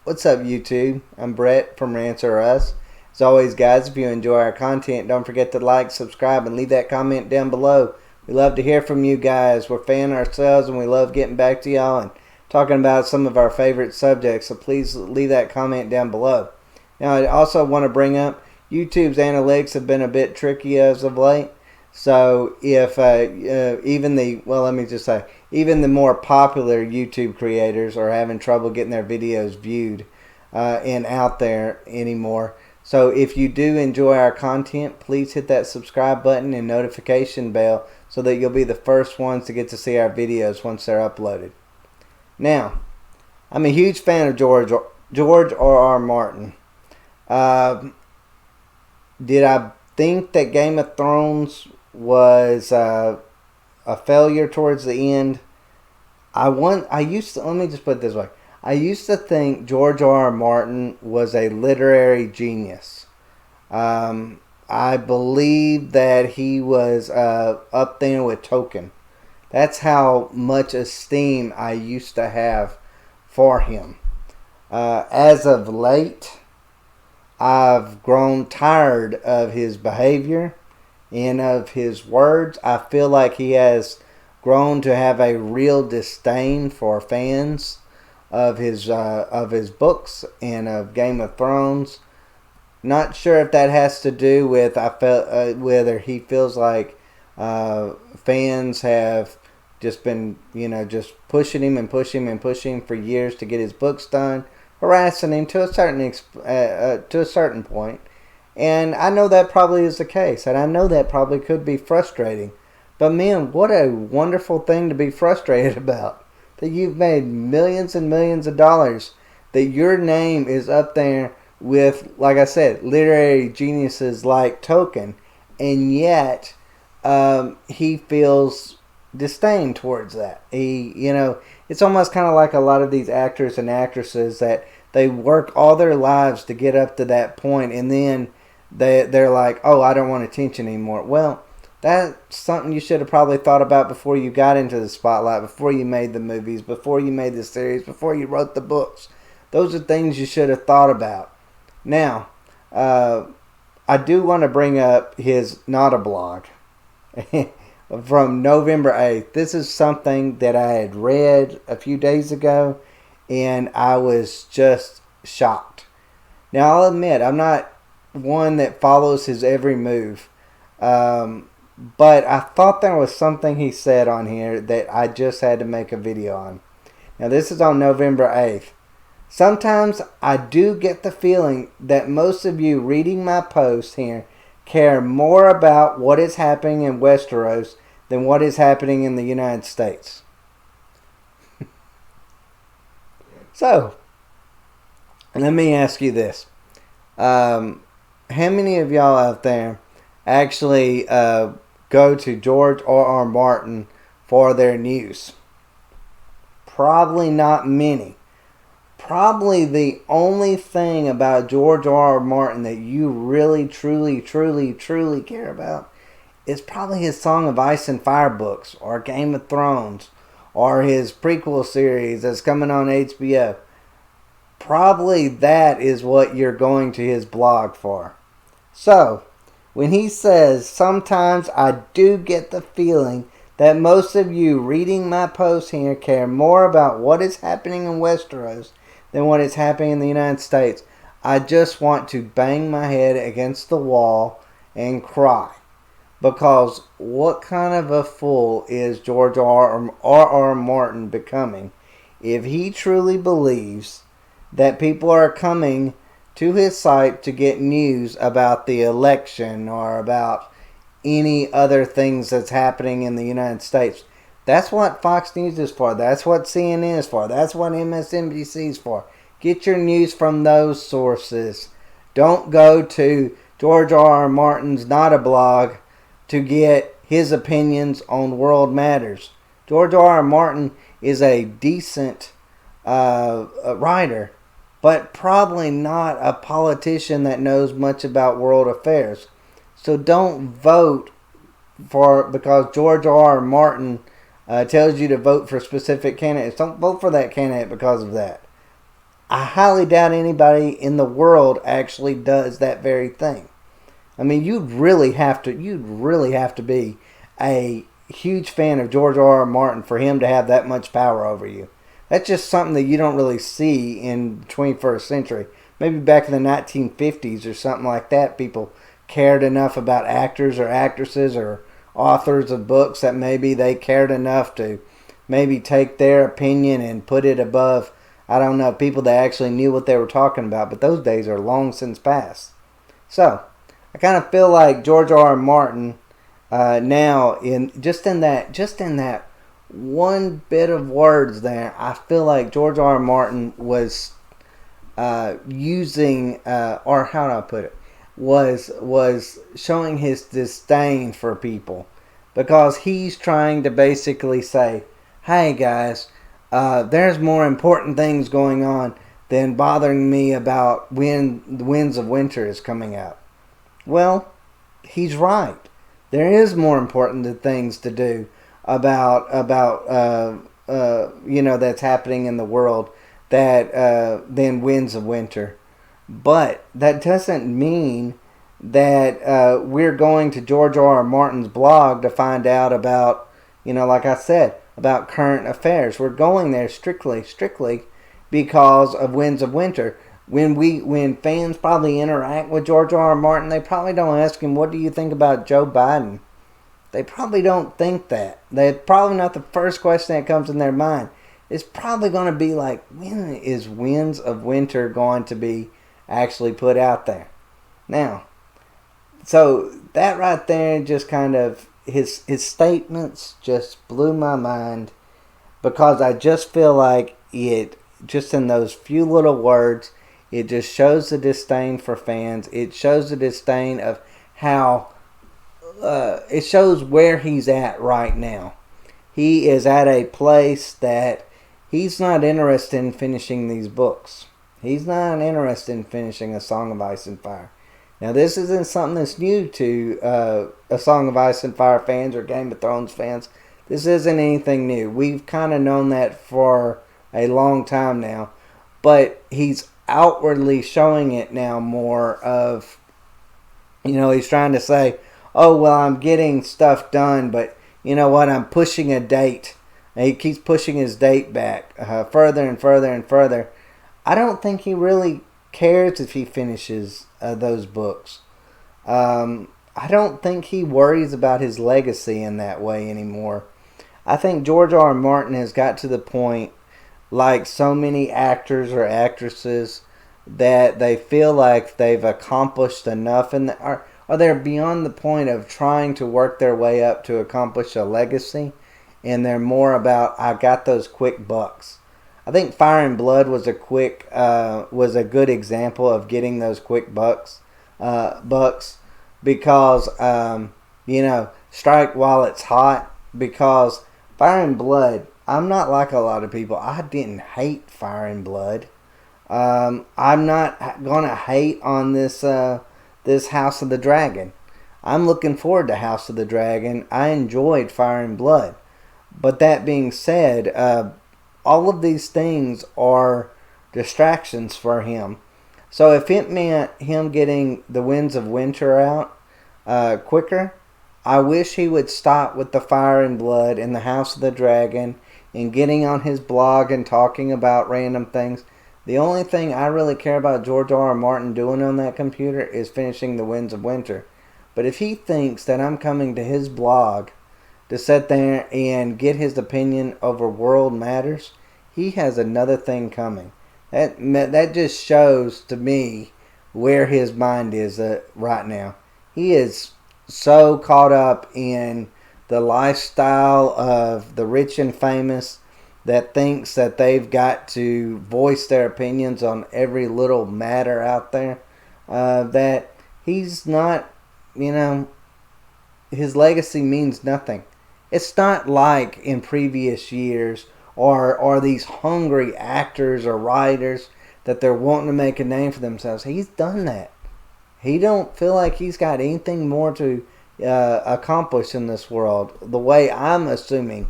What's up, YouTube? I'm Brett from Rants or Us. As always, guys, if you enjoy our content, don't forget to like, subscribe, and leave that comment down below. We love to hear from you guys. We're fan ourselves, and we love getting back to y'all and talking about some of our favorite subjects. So please leave that comment down below. Now, I also want to bring up YouTube's analytics have been a bit tricky as of late. So if even the more popular YouTube creators are having trouble getting their videos viewed and out there anymore. So if you do enjoy our content, please hit that subscribe button and notification bell so that you'll be the first ones to get to see our videos once they're uploaded. Now, I'm a huge fan of George R.R. Martin. Did I think that Game of Thrones was a failure towards the end? Let me just put it this way. I used to think George R.R. Martin was a literary genius. I believe that he was up there with Tolkien. That's how much esteem I used to have for him. As of late, I've grown tired of his behavior and of his words. I feel like he has grown to have a real disdain for fans of his books and of Game of Thrones. Not sure if that has to do with whether he feels like fans have just been just pushing him and pushing him and pushing him for years to get his books done, harassing him to a certain point. And I know that probably is the case, and I know that probably could be frustrating. But man, what a wonderful thing to be frustrated about. That you've made millions and millions of dollars. That your name is up there with, like I said, literary geniuses like Tolkien. And yet, he feels disdain towards that. It's almost kind of like a lot of these actors and actresses that they work all their lives to get up to that point, and then they're like, oh, I don't want attention anymore. Well, that's something you should have probably thought about before you got into the spotlight, before you made the movies, before you made the series, before you wrote the books. Those are things you should have thought about. Now, I do want to bring up his Nota blog from November 8th. This is something that I had read a few days ago, and I was just shocked. Now, I'll admit, I'm not one that follows his every move. But I thought there was something he said on here that I just had to make a video on. Now, this is on November 8th. Sometimes I do get the feeling that most of you reading my post here care more about what is happening in Westeros than what is happening in the United States. So, let me ask you this. How many of y'all out there actually go to George R.R. Martin for their news? Probably not many. Probably the only thing about George R.R. Martin that you really, truly, truly, truly care about is probably his Song of Ice and Fire books, or Game of Thrones, or his prequel series that's coming on HBO. Probably that is what you're going to his blog for. So, when he says, sometimes I do get the feeling that most of you reading my posts here care more about what is happening in Westeros than what is happening in the United States, I just want to bang my head against the wall and cry. Because what kind of a fool is George R.R. Martin becoming if he truly believes that people are coming to his site to get news about the election or about any other things that's happening in the United States? That's what Fox News is for. That's what CNN is for. That's what MSNBC is for. Get your news from those sources. Don't go to George R.R. Martin's Nota blog to get his opinions on world matters. George R.R. Martin is a decent writer, but probably not a politician that knows much about world affairs. So don't vote because George R.R. Martin tells you to vote for specific candidates. Don't vote for that candidate because of that. I highly doubt anybody in the world actually does that very thing. I mean, you'd really have to be a huge fan of George R.R. Martin for him to have that much power over you. That's just something that you don't really see in the 21st century. Maybe back in the 1950s or something like that, people cared enough about actors or actresses or authors of books that maybe they cared enough to maybe take their opinion and put it above, I don't know, people that actually knew what they were talking about. But those days are long since past. So, I kind of feel like George R. R. Martin now in that one bit of words there, I feel like George R. R. Martin was using, or how do I put it, was showing his disdain for people, because he's trying to basically say, hey guys, there's more important things going on than bothering me about when the Winds of Winter is coming out. Well, he's right. There is more important things to do about that's happening in the world than Winds of Winter. But that doesn't mean that we're going to George R. R. Martin's blog to find out about, like I said, about current affairs. We're going there strictly because of Winds of Winter. When fans probably interact with George R. R. Martin, they probably don't ask him, what do you think about Joe Biden? They probably don't think that. That's probably not the first question that comes in their mind. It's probably going to be like, when is Winds of Winter going to be actually put out there? Now, so that right there just kind of, his statements just blew my mind, because I just feel like it, just in those few little words, it just shows the disdain for fans. It shows the disdain of how, it shows where he's at right now. He is at a place that he's not interested in finishing these books. He's not interested in finishing A Song of Ice and Fire. Now, this isn't something that's new to A Song of Ice and Fire fans or Game of Thrones fans. This isn't anything new. We've kind of known that for a long time now. But he's outwardly showing it now more of, he's trying to say, oh, well, I'm getting stuff done, but you know what, I'm pushing a date. And he keeps pushing his date back further and further and further. I don't think he really cares if he finishes those books. I don't think he worries about his legacy in that way anymore. I think George R. R. Martin has got to the point, like so many actors or actresses, that they feel like they've accomplished enough, and or they're beyond the point of trying to work their way up to accomplish a legacy, and they're more about, I got those quick bucks. I think Fire and Blood was a good example of getting those quick bucks, because strike while it's hot. Because Fire and Blood, I'm not like a lot of people. I didn't hate Fire and Blood. I'm not gonna hate on this House of the Dragon. I'm looking forward to House of the Dragon. I enjoyed Fire and Blood. But that being said, all of these things are distractions for him. So if it meant him getting the Winds of Winter out quicker, I wish he would stop with the Fire and Blood and the House of the Dragon and getting on his blog and talking about random things. The only thing I really care about George R. R. Martin doing on that computer is finishing the Winds of Winter. But if he thinks that I'm coming to his blog to sit there and get his opinion over world matters, he has another thing coming. That just shows to me where his mind is right now. He is so caught up in the lifestyle of the rich and famous that thinks that they've got to voice their opinions on every little matter out there, that he's not, his legacy means nothing. It's not like in previous years or these hungry actors or writers that they're wanting to make a name for themselves. He's done that. He don't feel like he's got anything more to accomplish in this world. The way I'm assuming,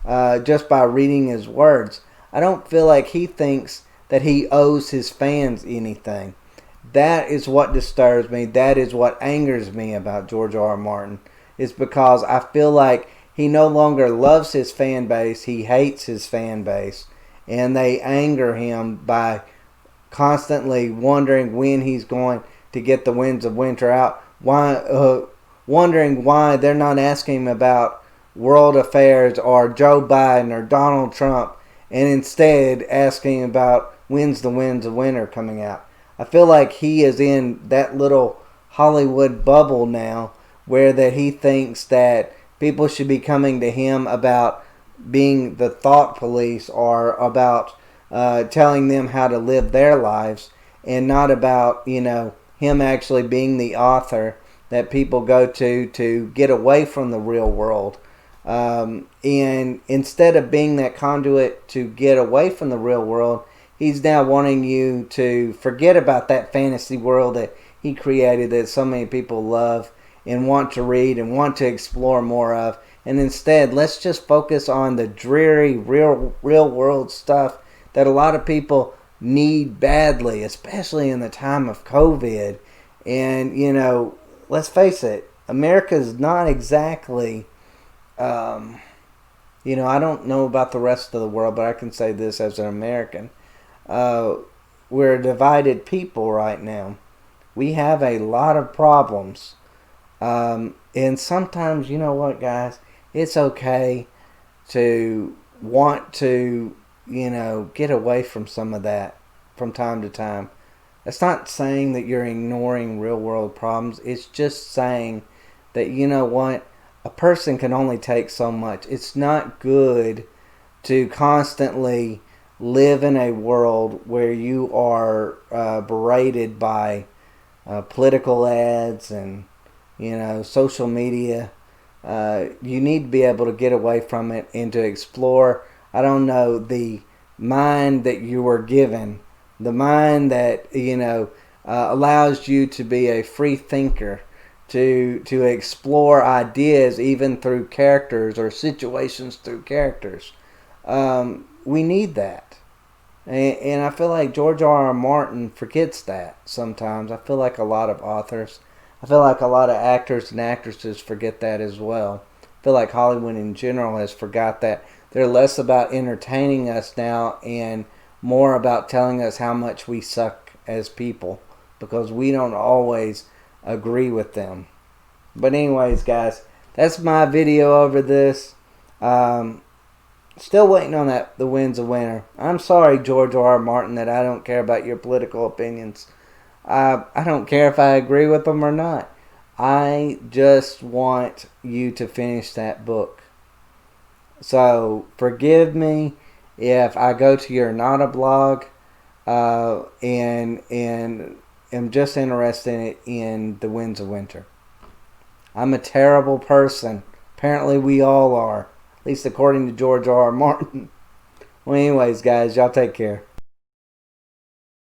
just by reading his words, I don't feel like he thinks that he owes his fans anything. That is what disturbs me. That is what angers me about George R.R. Martin. Is because I feel like he no longer loves his fan base. He hates his fan base. And they anger him by constantly wondering when he's going to get the Winds of Winter out. Wondering why they're not asking him about world affairs or Joe Biden or Donald Trump, and instead asking about when's the Winds of Winter coming out. I feel like he is in that little Hollywood bubble now where that he thinks that people should be coming to him about being the thought police or about telling them how to live their lives, and not about, him actually being the author that people go to get away from the real world. And instead of being that conduit to get away from the real world, he's now wanting you to forget about that fantasy world that he created that so many people love and want to read and want to explore more of. And instead, let's just focus on the dreary, real world stuff that a lot of people need badly, especially in the time of COVID. And, let's face it, America's not exactly, I don't know about the rest of the world, but I can say this as an American. We're a divided people right now. We have a lot of problems. And sometimes, you know what, guys? It's okay to want to, get away from some of that from time to time. That's not saying that you're ignoring real world problems. It's just saying that, you know what? A person can only take so much. It's not good to constantly live in a world where you are berated by political ads and, social media. You need to be able to get away from it and to explore, the mind that you were given. The mind that, allows you to be a free thinker, to explore ideas even through characters or situations through characters. We need that. And I feel like George R.R. Martin forgets that sometimes. I feel like a lot of authors, I feel like a lot of actors and actresses forget that as well. I feel like Hollywood in general has forgot that. They're less about entertaining us now and more about telling us how much we suck as people, because we don't always agree with them. But anyways, guys, that's my video over this. Still waiting on the Winds of Winter. I'm sorry, George R.R. Martin, that I don't care about your political opinions. I don't care if I agree with them or not. I just want you to finish that book. So forgive me if I go to your Nada blog and am just interested in the Winds of Winter. I'm a terrible person. Apparently we all are. At least according to George R.R. Martin. Well, anyways, guys, y'all take care.